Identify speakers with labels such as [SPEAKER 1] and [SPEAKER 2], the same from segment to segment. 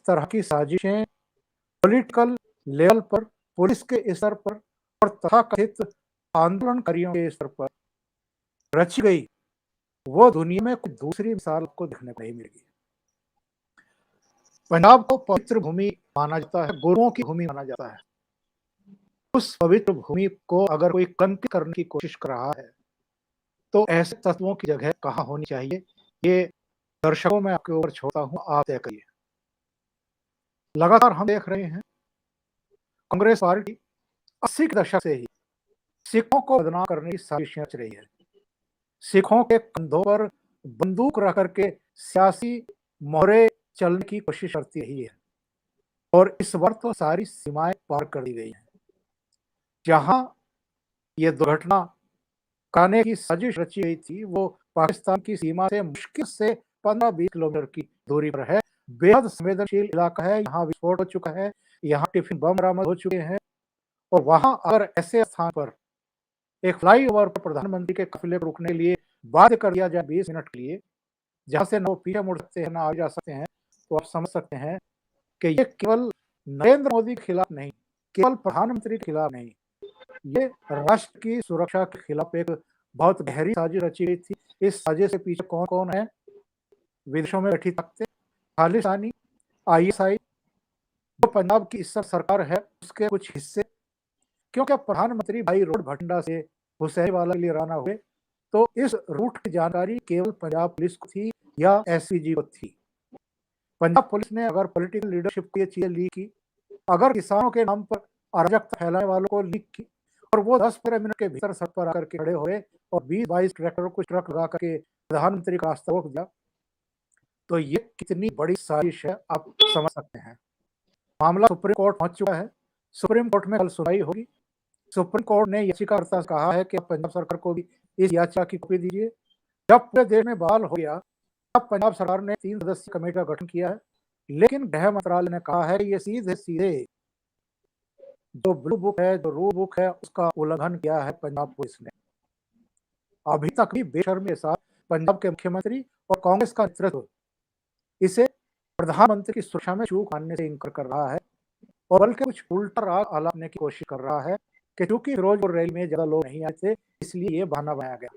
[SPEAKER 1] तरह की साजिशें political level पर, पुलिस के स्तर पर और तथाकथित आंदोलनकारियों के स्तर पर रची गई, वो दुनिया में कोई दूसरी मिसाल आपको देखने को नहीं मिलेगी। पंजाब को पवित्र भूमि माना जाता है, गुरुओं की भूमि माना जाता है। उस पवित्र भूमि को अगर कोई कलंकित करने की कोशिश कर रहा है, तो ऐसे तत्वों की जगह कहाँ होनी चाहिए, ये दर्शकों में आपके ऊपर छोड़ता हूँ, आप तय करिए। लगातार हम देख रहे हैं कांग्रेस पार्टी 80 के दशक से ही सिखों को बदनाम करने की साजिश रच रही है। सिखों के कंधों पर बंदूक रख करके सियासी मोहरे चलने की कोशिश करती रही है और इस बार तो सारी सीमाएं पार कर दी गई हैं। जहां ये दुर्घटना कराने की साजिश रची गई थी, वो पाकिस्तान की सीमा से मुश्किल से 15-20 किलोमीटर की दूरी पर है। बेहद संवेदनशील इलाका है, यहाँ विस्फोट हो चुका है, यहाँ टिफिन बम बरामद हो चुके हैं और वहां अगर ऐसे स्थान पर एक फ्लाईओवर पर प्रधानमंत्री के काफिले को रुकने के लिए बाध्य कर दिया जाए 20 मिनट के लिए, जहां से ना वो पीछे मुड़ सकते हैं, ना आगे जा सकते हैं, तो आप समझ सकते हैं कि ये केवल नरेंद्र मोदी के खिलाफ नहीं, केवल प्रधानमंत्री के खिलाफ नहीं, ये राष्ट्र की सुरक्षा के खिलाफ एक बहुत गहरी साजिश रची गई थी। इस साजिश के पीछे कौन कौन है? विदेशों में बैठी ताकतें, खालिस्तानी, आईएसआई, जो पंजाब की इस सरकार है उसके कुछ हिस्से, क्योंकि प्रधानमंत्री भाई रोड भटिंडा से हुसैनीवाला के लिए रवाना हुए, तो इस रूट की जानकारी केवल पंजाब पुलिस को थी या एसपीजी को थी। पंजाब पुलिस ने अगर पॉलिटिकल लीडरशिप को ये चीजें लीक की, अगर किसानों के नाम पर अराजकता फैलाने वालों को लीक की और वो 10-15 मिनट के भीतर सड़क पर आकर के खड़े हुए और 20-22 ट्रैक्टरों को ट्रक लगा करके प्रधानमंत्री का रास्ता रोक दिया, तो ये कितनी बड़ी साजिश है आप समझ सकते हैं। मामला सुप्रीम कोर्ट पहुंच चुका है, सुप्रीम कोर्ट में कल सुनवाई होगी। सुप्रीम कोर्ट ने याचिकाकर्ता से कहा है कि पंजाब सरकार को भी इस याचिका की कॉपी दीजिए। जब पूरे देश में बवाल हो गया, तब पंजाब सरकार ने 3 सदस्यीय कमेटी का गठन किया है, लेकिन गृह मंत्रालय ने कहा है कि ये सीधे सीधे जो ब्लू बुक है, जो रूल बुक है, उसका उल्लंघन किया है पंजाब पुलिस ने। अभी तक भी बेशर्मी के साथ पंजाब के मुख्यमंत्री और कांग्रेस का नेतृत्व इसे प्रधानमंत्री की सुरक्षा में चूक मानने से इनकार कर रहा है और बल्कि कुछ उल्टा राग आलापने की कोशिश कर रहा है कि चूंकि फिरोजपुर रैली में ज्यादा लोग नहीं आए थे, इसलिए ये बहाना बनाया गया।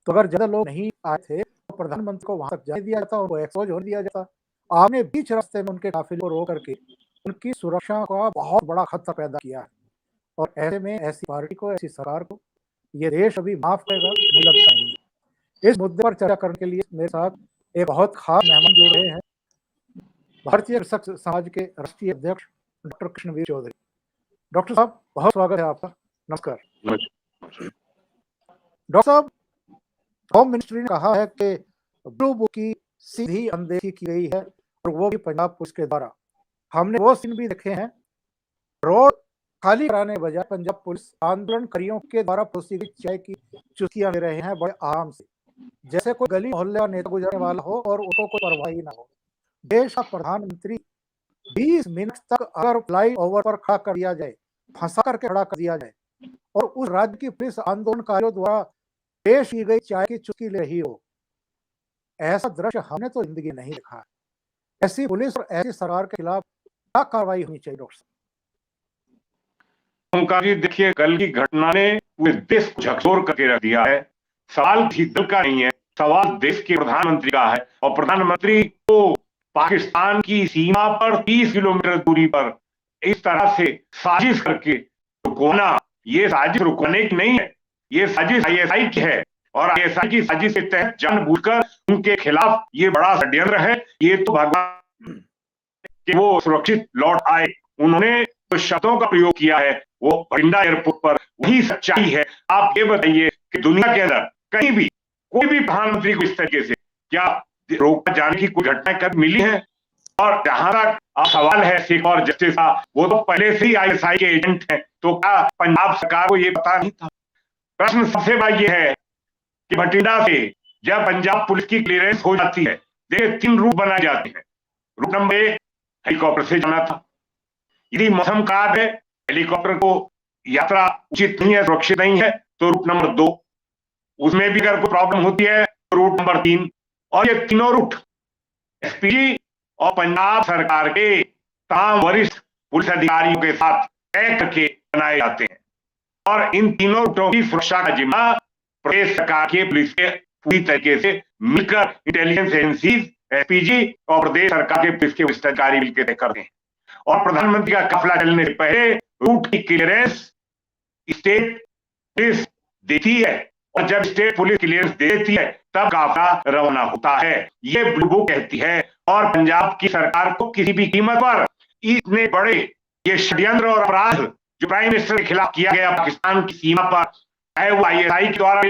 [SPEAKER 1] तो अगर ज्यादा लोग नहीं आए थे तो प्रधानमंत्री को वहां तक जाने दिया जाता, उनको एक्सपोज होने दिया जाता। आपने बीच रास्ते में उनके काफिले को रोक करके उनकी सुरक्षा का बहुत बड़ा खतरा पैदा किया है और ऐसे में ऐसी पार्टी को, ऐसी सरकार को ये देश अभी माफ करेगा मुझे लगता नहीं। इस मुद्दे पर चर्चा करने के लिए मेरे साथ एक बहुत खास मेहमान जुड़ रहे हैं, भारतीय कृषक समाज के राष्ट्रीय अध्यक्ष डॉक्टर कृष्णवीर चौधरी। डॉक्टर साहब, बहुत स्वागत है आपका। नमस्कार। डॉक्टर साहब, होम मिनिस्ट्री ने कहा है कि ब्लू बुक की सीधी अनदेखी की गई है और वो भी पंजाब पुलिस के द्वारा। हमने वो सीन भी देखे हैं, रोड खाली कराने के बजाय पंजाब पुलिस आंदोलनकारियों के द्वारा परोसी गई चाय की चुस्कियां ले रहे हैं बड़े आराम से, जैसे कोई गली मोहल्ले का नेता गुजरने वाला हो और उसको कोई परवाह ही ना हो। देश का प्रधानमंत्री 20 मिनट तक अगर फ्लाई ओवर पर खड़ा कर दिया जाए, फंसा करके खड़ा कर दिया जाए और उस राज्य की पुलिस आंदोलनकारियों द्वारा पेश की गई चाय की चुस्की ले रही हो, ऐसा दृश्य हमने तो जिंदगी नहीं देखा है। ऐसी पुलिस और ऐसी सरकार के खिलाफ क्या कार्रवाई होनी चाहिए डॉक्टर साहब?
[SPEAKER 2] ओंकार जी, देखिए, कल की घटना ने पूरे देश को झकझोर करके रख दिया है। सवाल किसी दल का नहीं है, सवाल देश के प्रधानमंत्री का है और प्रधानमंत्री को पाकिस्तान की सीमा पर 30 किलोमीटर दूरी पर इस तरह से साजिश करके रुकवाना, ये साजिश रुकवाने की नहीं है, ये साजिश आईएसआई की है और आईएसआई की साजिश के तहत जानबूझकर उनके खिलाफ ये बड़ा षड्यंत्र है। ये तो भगवान कि वो सुरक्षित लौट आए। उन्होंने जो शब्दों का प्रयोग किया है वो बठिंडा एयरपोर्ट पर, वही सच्चाई है। आप ये बताइए कि दुनिया के अंदर कहीं भी कोई भी प्रधानमंत्री को इस तरीके से क्या रोका जाने की कोई घटना कभी मिली है? और जहां तक सवाल है सिख और जस्टिस का, वो तो पहले से ही आईएसआई के एजेंट हैं, तो क्या पंजाब सरकार को ये पता नहीं था? प्रश्न सबसे बड़ा ये है कि बठिंडा से जब पंजाब पुलिस की क्लियरेंस हो जाती है, देखिए 3 रूट बनाए जाते हैं। रूट नंबर 1 हेलीकॉप्टर से जाना था। यदि मौसम खराब है, हेलीकॉप्टर को यात्रा उचित नहीं है, सुरक्षित नहीं है, तो रूट नंबर 2, उसमें भी अगर कोई प्रॉब्लम होती है तो रूट नंबर 3, और ये तीनों रूट एसपीजी और पंजाब सरकार के तमाम वरिष्ठ पुलिस अधिकारियों के साथ तय करके बनाए जाते हैं और इन तीनों गुटों की सुरक्षा का जिम्मा प्रदेश सरकार के पुलिस के पूरी तरीके से मिलकर इंटेलिजेंस एजेंसीज, एसपीजी और प्रदेश सरकार के पुलिस के वरिष्ठ अधिकारी मिलकर तय करते हैं। और प्रधानमंत्री का काफिला चलने से पहले रूट की क्लियरेंस स्टेट पुलिस देती है और जब स्टेट पुलिस क्लियरेंस देती है तब काफिला रवाना होता है। ये ब्लू बुक कहती है। और पंजाब की सरकार को किसी भी कीमत पर इतने बड़े ये षड्यंत्र और अपराध जो प्राइम मिनिस्टर के खिलाफ किया गया पाकिस्तान की सीमा पर, चाहे वो आईएसआई के द्वारा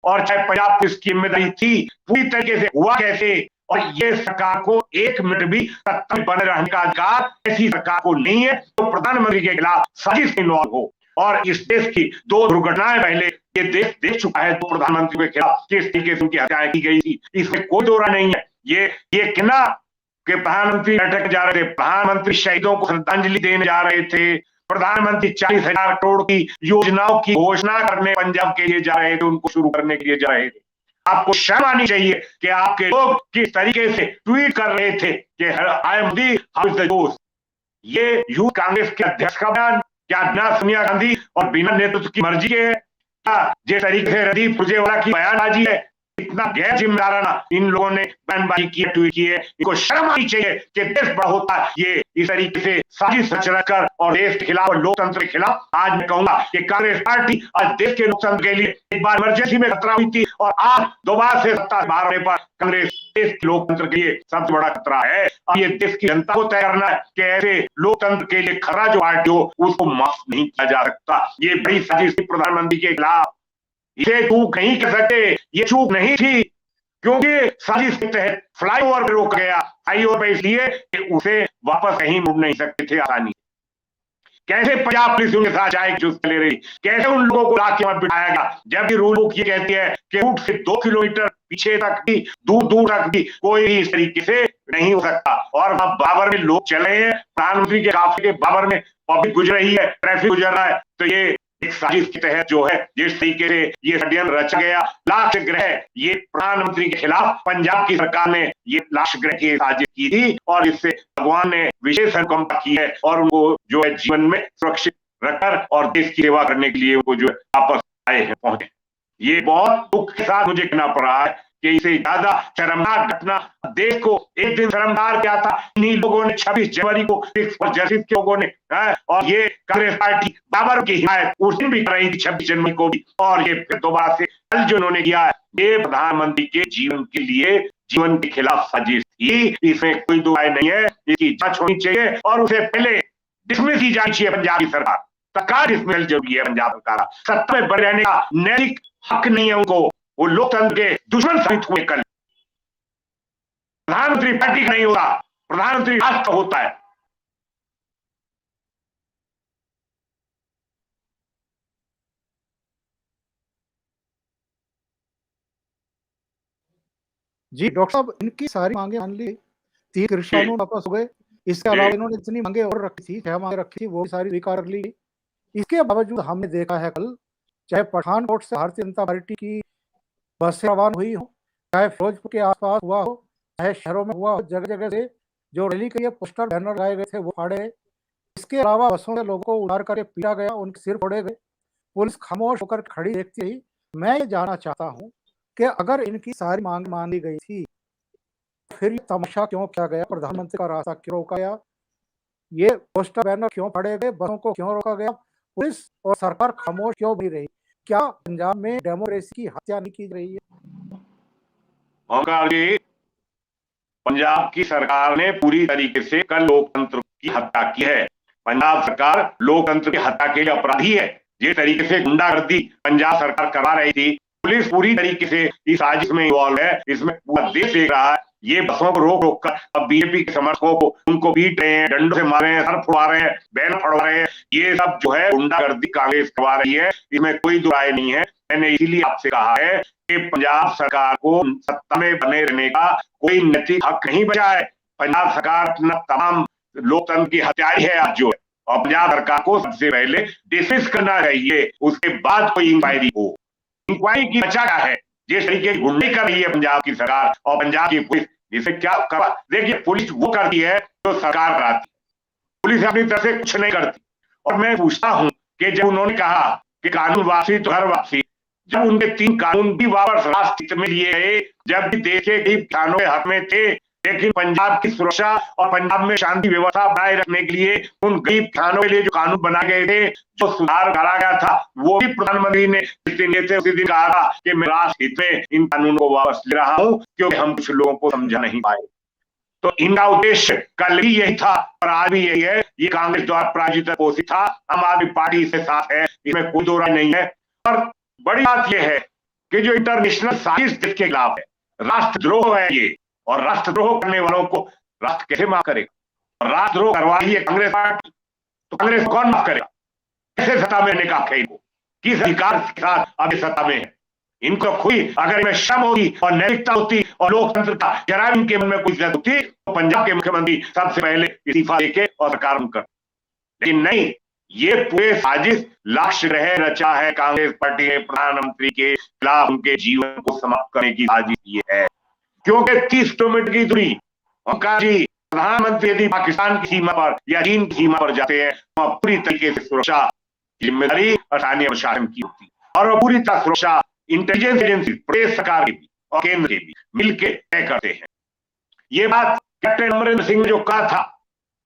[SPEAKER 2] और चाहे पंजाब पुलिस की जिम्मेदारी थी, पूरी तरीके से हुआ कैसे। और ये सरकार को एक मिनट भी सत्ता में बने रहने का अधिकार ऐसी सरकार को नहीं है तो प्रधानमंत्री के खिलाफ साजिश इन्वॉल्व हो। और इस देश की 2 दुर्घटनाएं पहले ये देश देख चुका है, 2 प्रधानमंत्री के खिलाफ किस तरीके से उनकी हत्याएं की गई थी, इसमें कोई दो राय नहीं है। ये कहना कि प्रधानमंत्री बैठक जा रहे थे, प्रधानमंत्री शहीदों को श्रद्धांजलि देने जा रहे थे, प्रधानमंत्री 40,000 करोड़ की योजनाओं की घोषणा करने पंजाब के लिए जा रहे थे, उनको शुरू करने के लिए जा रहे थे। आपको शर्म आनी चाहिए कि आपके लोग किस तरीके से ट्वीट कर रहे थे कि I am Modi, how is the जोश। ये यूथ कांग्रेस के अध्यक्ष का बयान क्या बिना सोनिया गांधी और बिना नेतृत्व की मर्जी के है? क्या जिस तरीके से रणदीप सुरजेवाला की बयानबाजी है, इतना गैर जिम्मेदाराना इन लोगों ने बयानबाजी की, ट्वीट की है, इनको शर्म आनी चाहिए कि देश बड़ा होता है ये इस तरीके से साजिश रचकर और देश के खिलाफ और लोकतंत्र के खिलाफ। आज मैं कहूंगा कि कांग्रेस पार्टी आज देश के लोकतंत्र के लिए एक बार इमरजेंसी में खतरा हुई थी और आज दोबारा से सत्ता बाहर होने पर कांग्रेस देश के लोकतंत्र के लिए सबसे बड़ा खतरा है। और ये देश की जनता को तय करना है कि ऐसे लोकतंत्र के लिए खतरा जो पार्टी हो उसको माफ नहीं किया जा सकता। ये बड़ी साजिश थी प्रधानमंत्री के खिलाफ, इसे चूक नहीं कर सकते। ये चूक नहीं थी क्योंकि साजिश के तहत फ्लाईओवर पे रोका गया, फ्लाईओवर पे इसलिए कि उसे वापस कहीं मुड़ नहीं सकते थे आसानी। कैसे पंजाब पुलिस उनके साथ चाय चूस ले रही, कैसे उन लोगों को लाके वहां बिठाया गया, जबकि रूल बुक ये कहती है कि रूट से 2 किलोमीटर पीछे तक भी, दूर दूर तक भी कोई भी इस तरीके से नहीं हो सकता। और वहां बाबर में लोग चले हैं, प्रधानमंत्री के काफिले के बाबर में पब्लिक गुजर रही है, ट्रैफिक गुजर रहा है, तो ये एक साजिश के तहत जो है जिस तरीके से ये षड्यंत्र रचा गया, लाश ग्रह, ये प्रधानमंत्री के खिलाफ पंजाब की सरकार ने ये लाश ग्रह की साजिश की थी और इससे भगवान ने विशेष अनुकंपा की है और उनको जो है जीवन में सुरक्षित रखकर और देश की सेवा करने के लिए वो जो वापस आए हैं, पहुंचे। ये बहुत दुख के साथ मुझे कहना पड़ रहा है कि इसे ज्यादा शर्मनाक घटना देश को एक दिन शर्मनाक क्या था, इन्हीं लोगों ने 26 जनवरी को जस्टिस के लोगों ने और ये कांग्रेस पार्टी बाबर की हिमायत उस दिन भी कर रही थी 26 जनवरी को भी, और ये फिर दोबारा से कल जो उन्होंने किया है ये प्रधानमंत्री के जीवन के लिए जीवन के खिलाफ साजिश थी, इसमें कोई दो राय नहीं है। इसकी जांच होनी चाहिए और उसे पहले डिसमिस की जानी चाहिए। पंजाब की सरकार तत्काल डिसमिस जरूरी है। पंजाब सरकार सत्ता में बने रहने का नैतिक हक नहीं है उनको, वो लोकतंत्र के दुश्मन साबित हुए। कल प्रधानमंत्री पार्टी का नहीं होता, प्रधानमंत्री राष्ट्र होता है।
[SPEAKER 1] जी डॉक्टर साहब, इनकी सारी मांगे मान ली, 3 कृषि कानून वापस हो गए, इसके अलावा इन्होंने जितनी मांगे और रखी थी, 6 मांगे रखी थी, वो भी सारी स्वीकार कर ली। इसके बावजूद हमने देखा है कल चाहे पठानकोट से भारतीय जनता पार्टी की बसें रवाना हुई हो, चाहे फिरोजपुर के आसपास हुआ हो, चाहे शहरों में हुआ हो, जगह जगह से जो रैली के लिए पोस्टर बैनर लगाए गए थे वो फाड़े। इसके अलावा बसों से लोगों को उतार करके पीटा गया, उनके सिर फोड़े गए, पुलिस खामोश होकर खड़ी देखती रही। मैं ये जानना चाहता हूँ कि अगर इनकी सारी मांग मान ली गई थी, फिर ये तमाशा क्यों किया गया, प्रधानमंत्री का रास्ता क्यों रोका गया, ये पोस्टर बैनर क्यों फाड़े गए, बसों को क्यों रोका गया, पुलिस और सरकार खामोश क्यों बनी रही? क्या पंजाब में डेमोक्रेसी की हत्या नहीं की रही है?
[SPEAKER 2] ओंकार जी, पंजाब की सरकार ने पूरी तरीके से कल लोकतंत्र की हत्या की है। पंजाब सरकार लोकतंत्र की हत्या के लिए अपराधी है। जिस तरीके से गुंडागर्दी पंजाब सरकार करा रही थी, पुलिस पूरी तरीके से इस साजिश में इन्वॉल्व है। इसमें पूरा देश देख रहा है। ये बसों को रोक रोक कर अब बीजेपी के समर्थकों को उनको पीट रहे हैं, डंडों से मार रहे हैं, सर फुड़वा रहे हैं, बैनर फड़वा रहे हैं। ये सब जो है गुंडागर्दी कांग्रेस करवा रही है, इसमें कोई दो राय नहीं है। मैंने इसीलिए आपसे कहा है कि पंजाब सरकार को सत्ता में बने रहने का कोई नैतिक हक नहीं बचा है। पंजाब सरकार अपना तमाम लोकतंत्र की हत्याई है आज जो है, और पंजाब सरकार को सबसे पहले डिसमिस करना चाहिए, उसके बाद कोई इंक्वायरी हो। इंक्वायरी की बचा क्या है? जिस तरीके की गुंडे कर रही है पंजाब की सरकार और पंजाब की पुलिस, इसे क्या करवा, देखिए पुलिस वो करती है जो सरकार कराती है, पुलिस अपनी तरफ से कुछ नहीं करती। और मैं पूछता हूं कि जब उन्होंने कहा कि कानून वापसी तो घर वापसी, जब उनके 3 कानून भी वापस राष्ट्र हित में लिए गए, जब भी देश के गरीब किसानों के हक में थे, लेकिन पंजाब की सुरक्षा और पंजाब में शांति व्यवस्था बनाए रखने के लिए उन गरीब किसानों के लिए जो कानून बनाए गए थे, जो सुधार करा गया था, वो भी प्रधानमंत्री ने जिस दिन लिए थे उसी दिन कहा था कि मैं राष्ट्र हित में इन कानूनों को वापस ले रहा हूं, क्योंकि हम कुछ लोगों को समझा नहीं पाए। तो इनका उद्देश्य कल भी यही था और आज भी यही है। ये कांग्रेस द्वारा प्रायोजित पोषित था, आम आदमी पार्टी इसके साथ है, इसमें कोई दो राय नहीं है। और बड़ी बात यह है कि जो इंटरनेशनल साजिश देश के खिलाफ है, राष्ट्रद्रोह है ये, और राष्ट्रद्रोह करने वालों को राष्ट्र कैसे माफ करेगा? और राष्ट्रद्रोह करवा रही है कांग्रेस पार्टी, तो कांग्रेस कौन माफ करेगा? कैसे सत्ता में रहने का हक है इनको? किस अधिकार के साथ अब सत्ता में है? इनको खुद अगर इनमें श्रम होती और नैतिकता होती और लोकतंत्र का जरा इनके मन में कोई इज्जत होती तो पंजाब के मुख्यमंत्री सबसे पहले इस्तीफा देके और सरकार कर, लेकिन नहीं, ये पूरे साजिश लक्ष्य रहे रचा है कांग्रेस पार्टी ने प्रधानमंत्री के खिलाफ उनके जीवन को समाप्त करने की साजिश ये है। क्योंकि 30 किलोमीटर की दूरी ओंकार जी, प्रधानमंत्री यदि पाकिस्तान की सीमा पर या चीन की सीमा पर जाते हैं तो पूरी तरीके से सुरक्षा जिम्मेदारी स्थानीय प्रशासन की होती है, और वो पूरी तरह सुरक्षा इंटेलिजेंस एजेंसी प्रदेश सरकार के भी और केंद्र के भी मिलकर तय करते हैं। ये बात कैप्टन अमरिंदर सिंह ने जो कहा था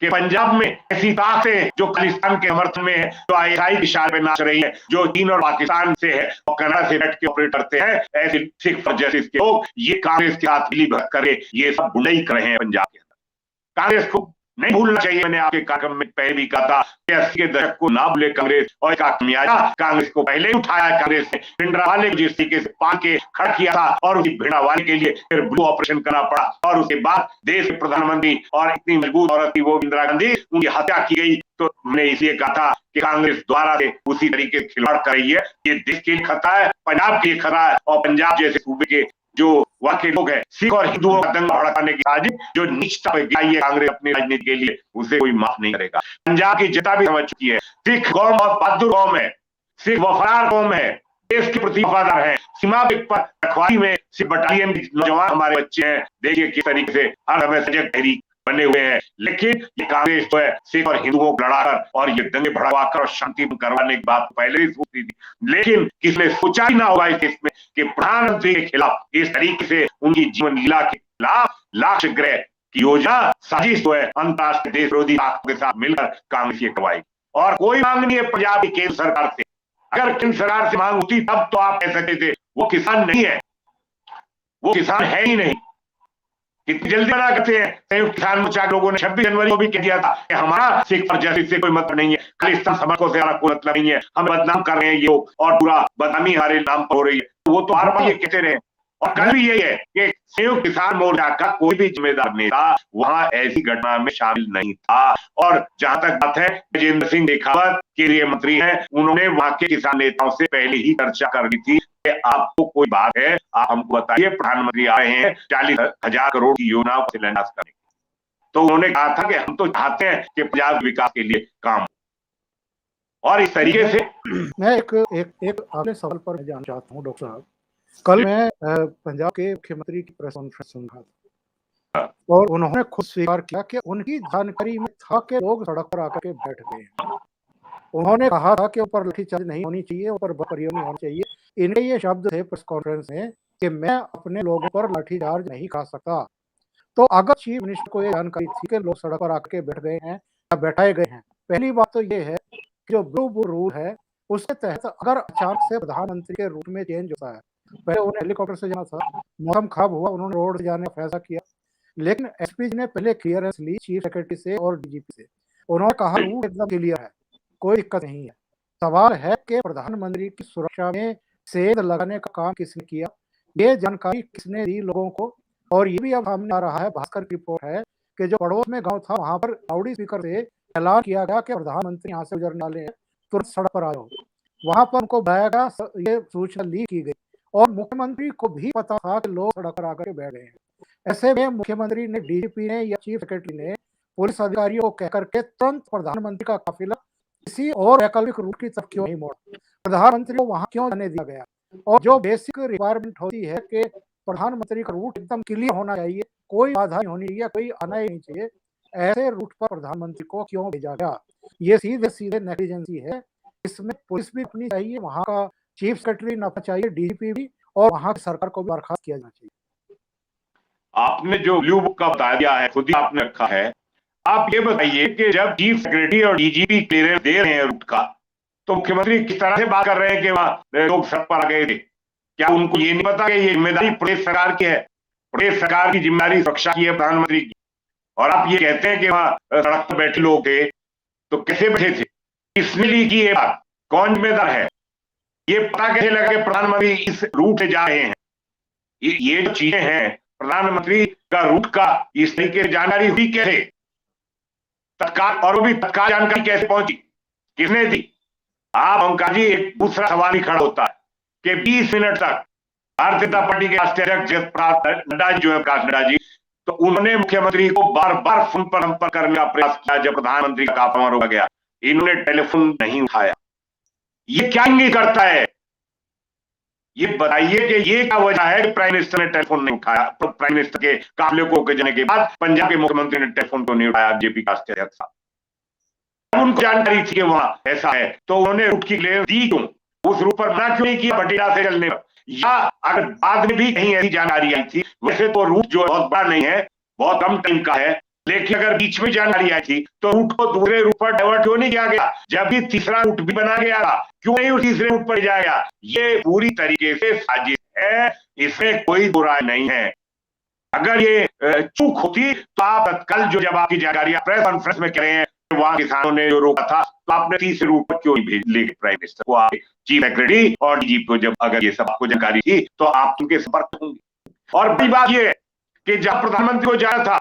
[SPEAKER 2] कि पंजाब में ऐसी ताकतें जो खालिस्तान के समर्थन में है, जो आईएसआई की इशारे पे नाच रही है, जो चीन और पाकिस्तान से है और कनाडा से बैठ के ऑपरेट करते हैं, ऐसे सिख फॉर जस्टिस के लोग ये कांग्रेस के साथ मिली भगत करे, ये सब बुराई कर रहे हैं पंजाब के अंदर। कांग्रेस को नहीं भूलना चाहिए, मैंने आपके कार्यक्रम में पहले भी कहा था कि 80 के दशक को ना भूले कांग्रेस, और इसका खमियाजा कांग्रेस को पहले ही उठाया कांग्रेस ने। भिंडरावाले को जिस तरीके से पाल के खड़ा किया था और उसी भिंडरावाले के लिए फिर ब्लू ऑपरेशन करना पड़ा, और उसके बाद देश के प्रधानमंत्री और इतनी मजबूत औरत थी वो इंदिरा गांधी, उनकी हत्या की गई। तो मैंने इसलिए कहा था कि कांग्रेस द्वारा से उसी तरीके से खिलवाड़ कर रही है। ये देश के लिए खतरा है, पंजाब के लिए खतरा है, और पंजाब जैसे सूबे के जो वहां के लोग हैं, सिख और हिंदुओं का दंगा भड़काने की साजिश जो नीचता पे गिराई है कांग्रेस अपनी राजनीति के लिए, उसे कोई माफ नहीं करेगा। पंजाब की जनता भी समझ चुकी है, सिख कौम बहुत बहादुर कौम है, सिख वफादार कौम है, देश के प्रति वफादार है। सीमा पर रखवाली में सिख बटालियन के नौजवान हमारे बच्चे हैं, देखिए किस तरीके से हर समय सजग तहरीक बने हुए हैं। लेकिन ये कांग्रेस जो है सिख और हिंदुओं को लड़ाकर और ये दंगे भड़काकर और शांति करवाने की बात पहले ही सोची थी, लेकिन किसने सोचा ही ना होगा इस देश में कि प्रधानमंत्री के खिलाफ इस तरीके से उनकी जीवन लीला के खिलाफ लक्ष्य ग्रह की योजना साजिश जो है अंतर्राष्ट्रीय देश विरोधी ताकतों के साथ मिलकर कांग्रेस ये करवाएगी। और कोई मांग नहीं है पंजाब की केंद्र सरकार से, अगर केंद्र सरकार से मांग होती तब तो आप कह सकते थे वो किसान नहीं है, वो किसान है ही नहीं। कितनी जल्दी बना करते हैं। संयुक्त किसान मोर्चा के लोगों ने 26 जनवरी को भी कह दिया था कि हमारा सिख फॉर जस्टिस से कोई मतलब नहीं है, खालिस्तान समर्थकों से हमारा कोई मतलब नहीं है, हम बदनाम कर रहे हैं ये लोग और पूरा बदनामी हमारे नाम पर हो रही है। तो वो तो हर बार ये कहते रहे, और कल भी यही है कि संयुक्त किसान मोर्चा का कोई भी जिम्मेदार नेता वहां ऐसी घटना में शामिल नहीं था। और जहां तक बात है गजेंद्र सिंह शेखावत केंद्रीय मंत्री हैं, उन्होंने वहां के किसान नेताओं से पहले ही चर्चा कर ली थी कि आपको कोई बात है आप हमको बताइए, प्रधानमंत्री आ रहे हैं 40,000 करोड़ की योजनाओं का शिलान्यास करने। तो उन्होंने कहा था कि हम तो चाहते हैं कि पंजाब विकास के लिए काम, और इस तरीके से
[SPEAKER 1] मैं एक अगले सवाल पर जानना चाहता हूँ डॉक्टर साहब। कल मैं पंजाब के मुख्यमंत्री की प्रेस कॉन्फ्रेंस सुन रहा था और उन्होंने खुद स्वीकार किया कि उनकी जानकारी में था कि लोग सड़क पर आकर के बैठ गए हैं। उन्होंने कहा था कि ऊपर लाठीचार्ज नहीं होनी चाहिए, ऊपर बकरियों नहीं होनी चाहिए। इनके ये शब्द थे प्रेस कॉन्फ्रेंस में कि मैं अपने लोगों पर लाठीचार्ज नहीं खा सकता। तो अगर चीफ मिनिस्टर को ये जानकारी थी कि लोग सड़क पर आकर के बैठ गए हैं या बैठाए गए हैं, पहली बात तो ये है कि जो ब्लू बुक रूल है उसके तहत अगर अचानक से प्रधानमंत्री के रूट में चेंज होता है, पहले उन्हें हेलीकॉप्टर से जाना था, मौसम खराब हुआ, उन्होंने रोड से जाने का फैसला किया, लेकिन एसपी ने पहले क्लियरेंस ली चीफ सेक्रेटरी से और डीजीपी से। उन्होंने कहा रूट एकदम क्लियर है, कोई दिक्कत नहीं है। सवाल है कि प्रधानमंत्री की सुरक्षा में सेंध लगाने का काम किसने किया, ये जानकारी किसने दी लोगों को। और ये भी अब सामने आ रहा है, भास्कर की रिपोर्ट है कि जो पड़ोस में गांव था वहां पर लाउड स्पीकर से ऐलान किया गया कि प्रधानमंत्री यहाँ से गुजरने वाले हैं, तुरंत सड़क पर आ जाओ। वहां पर उनको बुलाया गया, ये सूचना लीक की गई और मुख्यमंत्री को भी पता था कि लोग सड़क पर आकर बैठ गए हैं। ऐसे में मुख्यमंत्री ने, डीजीपी ने या चीफ सेक्रेटरी ने पुलिस अधिकारियों को कहकर के तुरंत प्रधानमंत्री का काफिला किसी और वैकल्पिक रूट की तरफ क्यों नहीं मोड़ा, प्रधानमंत्री को वहां क्यों जाने दिया गया। और जो बेसिक रिक्वायरमेंट होती है कि प्रधानमंत्री का रूट एकदम क्लियर होना चाहिए, कोई बाधा नहीं होनी चाहिए, कोई आना ही नहीं चाहिए। ऐसे रूट पर प्रधानमंत्री को क्यों भेजा गया? ये सीधे-सीधे नेग्लिजेंसी है। इसमें पुलिस भी अपनी चाहिए, वहाँ का चीफ सेक्रेटरी अपना चाहिए, डीजीपी भी, और वहाँ की सरकार को भी बर्खास्त किया जाना चाहिए।
[SPEAKER 2] आपने जो ब्लू बुक का बता दिया है, खुद ही आपने रखा है। आप ये बताइए कि जब चीफ सेक्रेटरी और डीजीपी क्लियरेंस दे रहे हैं रूट का, तो मुख्यमंत्री किस तरह से बात कर रहे हैं कि वहां लोग सड़क पर आ गए थे? क्या उनको ये नहीं पता कि ये जिम्मेदारी प्रदेश सरकार की है? प्रदेश सरकार की जिम्मेदारी सुरक्षा की है, प्रधानमंत्री की। और आप ये कहते हैं कि वहां सड़क पर बैठे लोग थे, तो कैसे बैठे थे? किसने ली की ये बात? कौन जिम्मेदार है? ये पता कैसे लगा कि प्रधानमंत्री इस रूट से जा रहे हैं? ये जो चीजें हैं, प्रधानमंत्री का रूट का इस तरीके से जानकारी हुई कैसे? तत्काल, और वो भी तत्काल जानकारी कैसे पहुंची? किसने दी? आप ओंकार जी, एक दूसरा सवाल ही खड़ा होता है कि 20 मिनट तक भारतीय जनता पार्टी के राष्ट्रीय अध्यक्ष जगत प्रकाश नड्डा जो है, प्रकाश नड्डा जी, तो उन्होंने मुख्यमंत्री को बार बार फोन पर संपर्क करने का प्रयास किया। जब प्रधानमंत्री का काफिला रोका गया, इन्होंने टेलीफोन नहीं उठाया। ये क्या इंगित करता है? ये बताइए कि ये क्या वजह है कि प्राइम मिनिस्टर ने टेलीफोन नहीं उठाया? प्राइम मिनिस्टर के काफिले को रोके जाने के बाद पंजाब के मुख्यमंत्री ने टेलीफोन को नहीं उठाया बीजेपी का राष्ट्रीय अध्यक्ष साहब। उनको जानकारी थी कि वहां ऐसा है, तो उन्होंने रूट की क्लियरेंस दी क्यों? उस रूट पर मना क्यों नहीं किया बटियाला से चलने पर? या अगर बाद में भी कहीं ऐसी जानकारी आई थी, वैसे तो रूट जो बहुत बड़ा नहीं है, बहुत कम टाइम का है, लेकिन अगर बीच में जानकारी आई थी तो रूट को दूसरे रूट पर डाइवर्ट क्यों नहीं किया गया? जब भी तीसरा रूट भी बना गया था, क्यों नहीं उस तीसरे रूट पर जाया गया? ये पूरी तरीके से साजिश है, इसमें कोई बुराई नहीं है। अगर ये चूक होती तो आप तत्काल जो जब आपकी जानकारी प्रेस कॉन्फ्रेंस में कह रहे हैं वहां किसानों ने जो रोका था, तो आपने तीसरे रूट पर क्यों नहीं भेज ले प्राइम मिनिस्टर को? आप चीफ सेक्रेटरी और डीजीपी को जब अगर ये सब आपको जानकारी थी तो आप उनके संपर्क होंगे। और बड़ी बात ये कि जब प्रधानमंत्री को जाना था,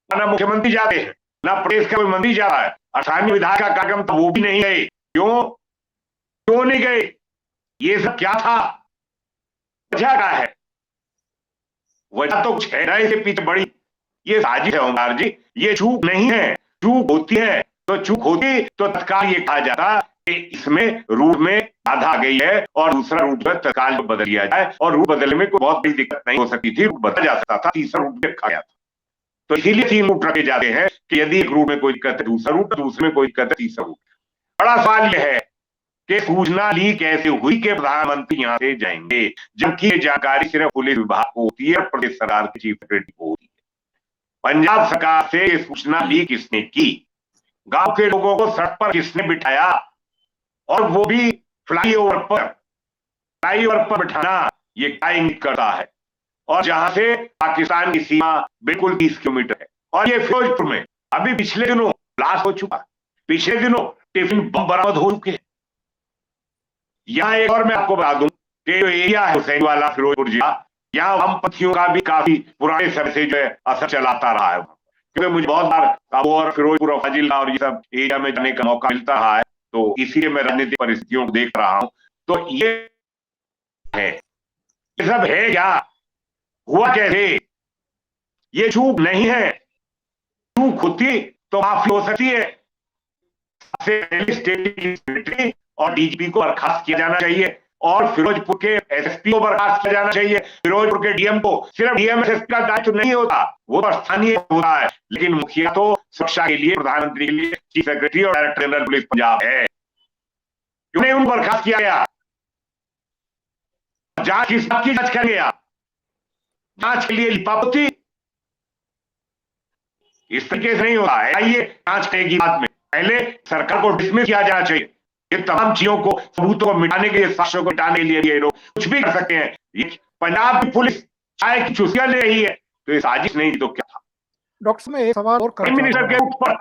[SPEAKER 2] ना मुख्यमंत्री जाते हैं, ना प्रदेश का कोई मंत्री जा रहा है, स्थानीय विधायक का कार्यक्रम था, वो भी नहीं गए। क्यों नहीं गए? ये सब क्या था? वजह क्या है? वजह तो कुछ है ना इसके पीछे बड़ी। ये साजिश है ओंकार जी, ये चूक नहीं है। चूक होती है तो चूक होती तो तत्काल ये कहा जाता कि इसमें रूट में बाधा आ गई है और दूसरा रूट में तत्काल बदल दिया जाए, और रूट बदलने में कोई बहुत बड़ी दिक्कत नहीं हो सकती थी, रूट बदला जा सकता था, तीसरा रूट रखा गया था। तो इसीलिए 3 रूट रखे जाते हैं कि यदि एक रूट में कोई दिक्कत है दूसरा रूट, दूसरे में कोई दिक्कत है तीसरा रूट। बड़ा सवाल यह है कि सूचना लीक कैसे हुई कि प्रधानमंत्री यहां से जाएंगे, जबकि ये जानकारी सिर्फ पुलिस विभाग को होती है, प्रदेश सरकार की चीफ सेक्रेटरी को होती है। पंजाब सरकार से ये सूचना लीक किसने की? गांव के लोगों को सड़क पर किसने बिठाया? और वो भी फ्लाईओवर पर बिठाना, ये क्या इंगित करता है? और जहां से पाकिस्तान की सीमा बिल्कुल 30 किलोमीटर है। और ये फिरोजपुर में अभी पिछले दिनों ब्लास्ट हो चुका, पिछले दिनों टिफिन बम बरामद हो चुके हैं। यहाँ एक और मैं आपको बता दूं कि जो एरिया है हुसैन वाला फिरोजपुर जिला, यहाँ वामपंथियों का भी काफी पुराने समय से जो है असर चलाता रहा है। क्योंकि मुझे बहुत बार काबू और फिरोजपुर और फाजिला और ये सब एरिया में जाने का मौका मिलता रहा है, तो इसीलिए मैं राजनीतिक परिस्थितियों को देख रहा हूं। तो ये है, ये सब है क्या? हुआ कैसे? ये चूक नहीं है। चूक होती तो माफी हो सकती है। स्टेट और डीजीपी को बर्खास्त किया जाना चाहिए, और फिरोजपुर के एसएसपी को बर्खास्त किया जाना चाहिए। फिरोजपुर के डीएम को, सिर्फ डीएम एसएसपी का दायित्व नहीं होता, वो तो स्थानीय होता है, लेकिन मुखिया तो सुरक्षा के लिए, प्रधानमंत्री के लिए चीफ सेक्रेटरी और डायरेक्टर जनरल पुलिस पंजाब है। क्यों नहीं उनको बर्खास्त किया गया? जांच किस बात की जांच करेंगे आप? जांच के लिए लिपापोती इस तरीके से नहीं होता है। आइए जांच करेगी बाद में, पहले सरकार को डिसमिस किया जाना चाहिए। ये तमाम चीजों को, सबूतों को मिटाने के लिए, साक्ष्यों को मिटाने के लिए ये लोग कुछ भी कर सकते हैं। ये पंजाब की पुलिस चाय की चुस्कियां ले रही है, तो ये साजिश नहीं तो क्या था?
[SPEAKER 1] डॉक्टर साहब, मैं एक सवाल और
[SPEAKER 2] प्राइम मिनिस्टर के रूट पर,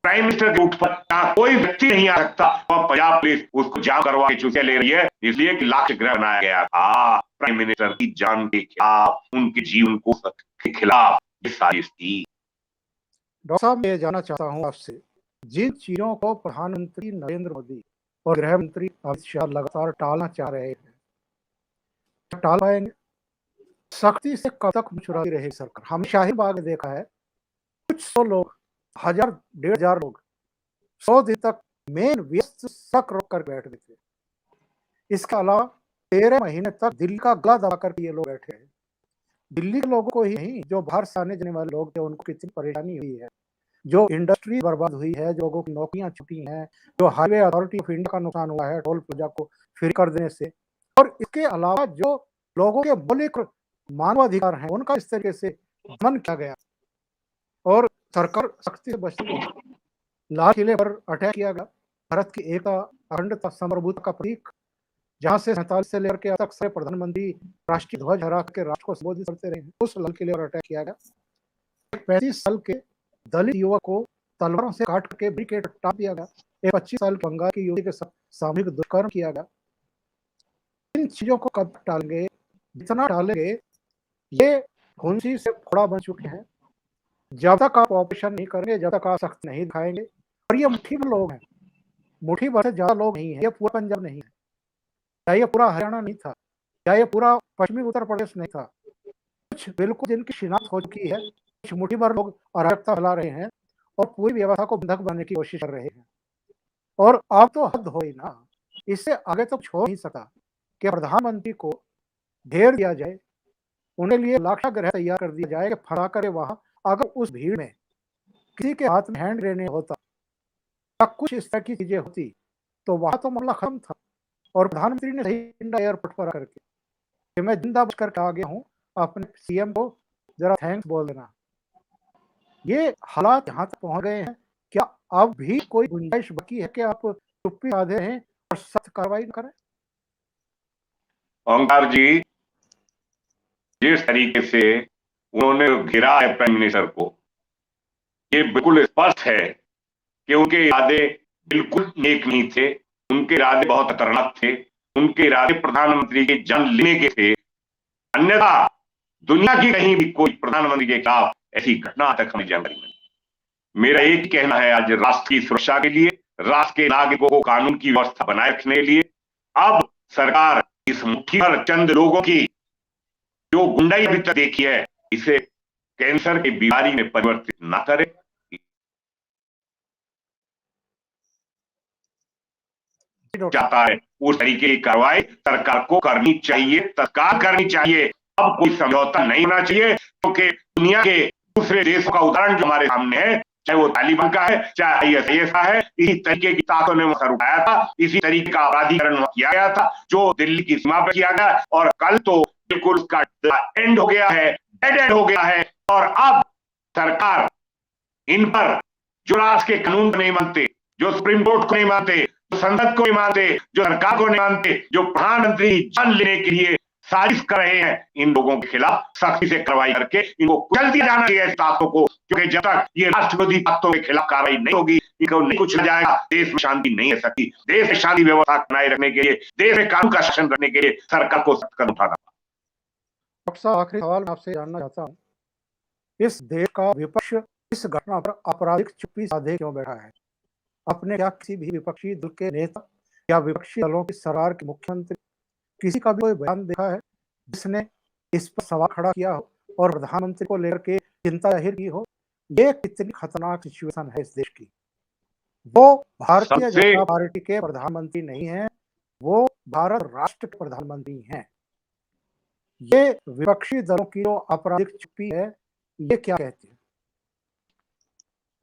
[SPEAKER 2] प्राइम मिनिस्टर के रूट पर जहां कोई व्यक्ति नहीं आ सकता, वह पंजाब पुलिस उसको जाम करवा के चुस्कियां ले रही है, इसलिए कि लाख ग्रह बनाया गया था प्राइम मिनिस्टर की जान के खिलाफ, उनके जीवन को के खिलाफ ये साजिश थी।
[SPEAKER 1] डॉक्टर साहब, मैं जानना चाहता हूं आपसे, जिन चीजों को प्रधानमंत्री नरेंद्र मोदी और गृह मंत्री अमित शाह लगातार टालना चाह रहे हैं, टाल पाएंगे? सख्ती से कब तक मुचुराती रहेगी सरकार? हमने शाहीन बाग में देखा है, कुछ 100 लोग, 1000 1500 लोग 100 दिन तक मेन व्यस्त सड़क रोक कर बैठ गए थे। इसके अलावा 13 महीने तक दिल्ली का गला दबा कर ये लोग बैठे हैं। दिल्ली के लोगों को ही नहीं, जो बाहर से आने जाने वाले लोग थे उनको कितनी परेशानी हुई है, जो इंडस्ट्री बर्बाद हुई है, जो लोगों की नौकरियां छुटी हैं, जो हाईवे अथॉरिटी ऑफ इंडिया का नुकसान हुआ है टोल प्लाजा को फ्री कर देने से, और इसके अलावा जो लोगों के मौलिक मानवाधिकार हैं उनका इस तरीके से दमन किया गया और सरकार सख्ती से बचती रही। लाल किले पर अटैक किया गया, भारत की एकता, अखंडता, सार्वभौमिकता का प्रतीक, जहां से 47 से लेकर के अब तक सारे प्रधानमंत्री राष्ट्रीय ध्वज फहरा के राष्ट्र को संबोधित करते रहे, उस लाल किले पर अटैक किया गया। 35 साल के दलित युवक को तलवारों से काट करके ब्रिकेट टाप दिया गया। एक 25 साल की बंगाल की युवती के साथ सामूहिक दुष्कर्म किया गया। इन चीजों को कब टालेंगे, जितना टालेंगे ये खूंसी से फोड़ा बन चुके हैं। जब तक आप ऑपरेशन नहीं करेंगे, जब तक आप सख्त नहीं दिखाएंगे, और ये मुट्ठी भर लोग हैं, मुट्ठी भर से ज्यादा लोग नहीं है, ये पूरा पंजाब नहीं है, या ये पूरा हरियाणा नहीं था, या ये पूरा पश्चिमी उत्तर प्रदेश नहीं था। कुछ बिल्कुल जिनकी शिनाख्त हो चुकी है, कुछ मुट्ठी भर लोग अराजकता फैला रहे हैं और पूरी व्यवस्था को बंधक बनाने की कोशिश कर रहे हैं। और अब तो हद हो ही ना, इससे आगे तो छोड़ नहीं सकता कि प्रधानमंत्री को घेर दिया जाए, उन्हें लिए लाक्षागृह तैयार कर दिया जाए कि फंसा करे वहां। अगर उस भीड़ में किसी के हाथ में हैंड ग्रेनेड होता या कुछ इस तरह की चीजें होती तो वहां तो मामला खत्म था। और प्रधानमंत्री ने सही इंडिया एयरपोर्ट पर आकर के कि मैं जिंदा बच करके आ गया हूँ, अपने सीएम को जरा थैंक्स बोल देना। ये हालात यहाँ तक पहुंच गए हैं, क्या अब भी कोई गुंजाइश बाकी है कि आप चुप्पी साधे हैं और सख्त कार्रवाई न करें?
[SPEAKER 2] ओंकार जी, जिस तरीके से उन्होंने घिरा है प्राइम मिनिस्टर को, ये बिल्कुल स्पष्ट है कि उनके इरादे बिल्कुल नेक नहीं थे, उनके इरादे बहुत खतरनाक थे, उनके इरादे प्रधानमंत्री की जान लेने के थे। अन्यथा दुनिया की कहीं भी कोई प्रधानमंत्री के खिलाफ ऐसी घटना आज तक हमें जानकारी नहीं। मेरा एक कहना है, आज राष्ट्र की सुरक्षा के लिए, राष्ट्र के नागरिकों को कानून की व्यवस्था बनाए रखने के लिए अब सरकार इस मुट्ठी भर चंद लोगों की जो गुंडाई अभी तक देखी है, इसे कैंसर की बीमारी में परिवर्तित ना करे। चाहता है उस तरीके की कार्रवाई सरकार को करनी चाहिए, तत्काल करनी चाहिए। अब कोई समझौता नहीं होना चाहिए, क्योंकि दुनिया के दूसरे देशों का उदाहरण जो हमारे सामने है, चाहे वो तालिबान का है, चाहे आईएसआईएस का है, इसी तरीके की ताकतों ने सर उठाया था, इसी तरीके का अपराधीकरण किया गया था जो दिल्ली की सीमा पर किया गया, और कल तो बिल्कुल उसका एंड हो गया है, डेड एंड हो गया है। और अब सरकार इन पर जो राष्ट्र के कानून को नहीं मानते, जो सुप्रीम कोर्ट को नहीं मानते, जो संसद को नहीं मानते, जो सरकार को नहीं मानते, जो प्रधानमंत्री जान लेने के लिए साजिश कर रहे हैं, इन लोगों के खिलाफ सख्ती से कार्रवाई करके इनको कुचल दिया जाना चाहिए ताकतों को, क्योंकि जब तक ये राष्ट्र विरोधी ताकतों के खिलाफ कार्रवाई नहीं होगी, इनको नहीं कुचला जाएगा, देश में शांति नहीं रह सकती। देश में शांति व्यवस्था बनाए रखने के लिए, देश में कानून का शासन करने के लिए सरकार को सख्त कदम उठाना।
[SPEAKER 1] डॉक्टर साहब, आखिरी सवाल मैं आपसे जानना चाहता हूँ, इस देश का विपक्ष इस घटना पर आपराधिक चुप्पी साधे क्यों बैठा है? अपने क्या किसी भी विपक्षी दल के नेता या विपक्षी दलों की सरकार के मुख्यमंत्री किसी का भी कोई बयान देखा है जिसने इस पर सवाल खड़ा किया हो और प्रधानमंत्री को लेकर के चिंता जाहिर की हो? ये कितनी खतरनाक सिचुएशन है इस देश की। वो भारतीय जनता पार्टी के प्रधानमंत्री नहीं है, वो भारत राष्ट्र के प्रधानमंत्री हैं। ये विपक्षी दलों की जो आपराधिक चुप्पी है, ये क्या कहती है?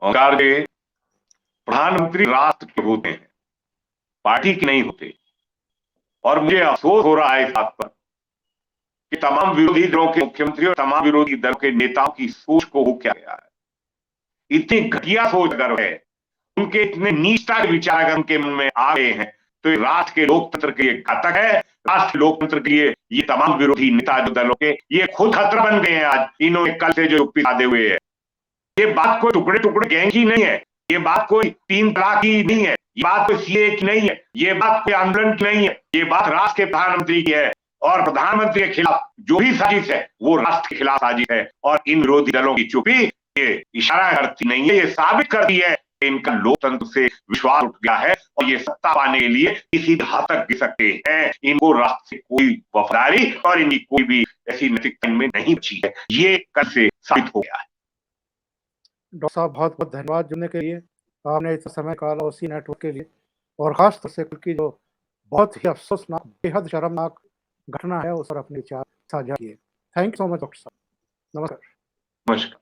[SPEAKER 2] ओंकार जी, प्रधानमंत्री राष्ट्र के होते हैं, पार्टी के नहीं होते। और मुझे अफसोस हो रहा है इस बात पर कि तमाम विरोधी दलों के मुख्यमंत्री और तमाम विरोधी दलों के नेताओं की सोच को हो क्या गया है। इतनी घटिया सोच अगर है, उनके इतने नीचता के विचार अगर उनके मन में आ गए हैं, तो राष्ट्र के लोकतंत्र के लिए घातक है। राष्ट्र के लोकतंत्र के लिए ये तमाम विरोधी नेता जो दलों के, ये खुद खतरा बन गए हैं। आज इन्होंने कल से जो चुप्पी साधे हुए है, ये बात कोई टुकड़े टुकड़े गैंग की नहीं है, ये बात कोई 3 तलाक की नहीं है, ये बात कोई सीए की नहीं है, ये बात कोई आंदोलन की नहीं है, ये बात राष्ट्र के प्रधानमंत्री की है। और प्रधानमंत्री के खिलाफ जो भी साजिश है, वो राष्ट्र के खिलाफ साजिश है। और इन विरोधी दलों की चुप्पी ये इशारा करती नहीं है, ये साबित करती है कि इनका लोकतंत्र से विश्वास उठ गया है और ये सत्ता पाने के लिए किसी हद तक गिर सकते हैं। इनको राष्ट्र से कोई वफादारी और इनकी कोई भी ऐसी नैतिकता इनमें नहीं बची है, ये कल से साबित हो गया है।
[SPEAKER 1] डॉक्टर साहब, बहुत बहुत धन्यवाद जुड़ने के लिए। आपने इतना समय निकाला उसी नेटवर्क के लिए, और खास तौर से कल की जो बहुत ही अफसोसनाक, बेहद शर्मनाक घटना है उस पर अपने विचार साझा किए। Thank you so much doctor साहब। नमस्कार।
[SPEAKER 2] नमस्कार।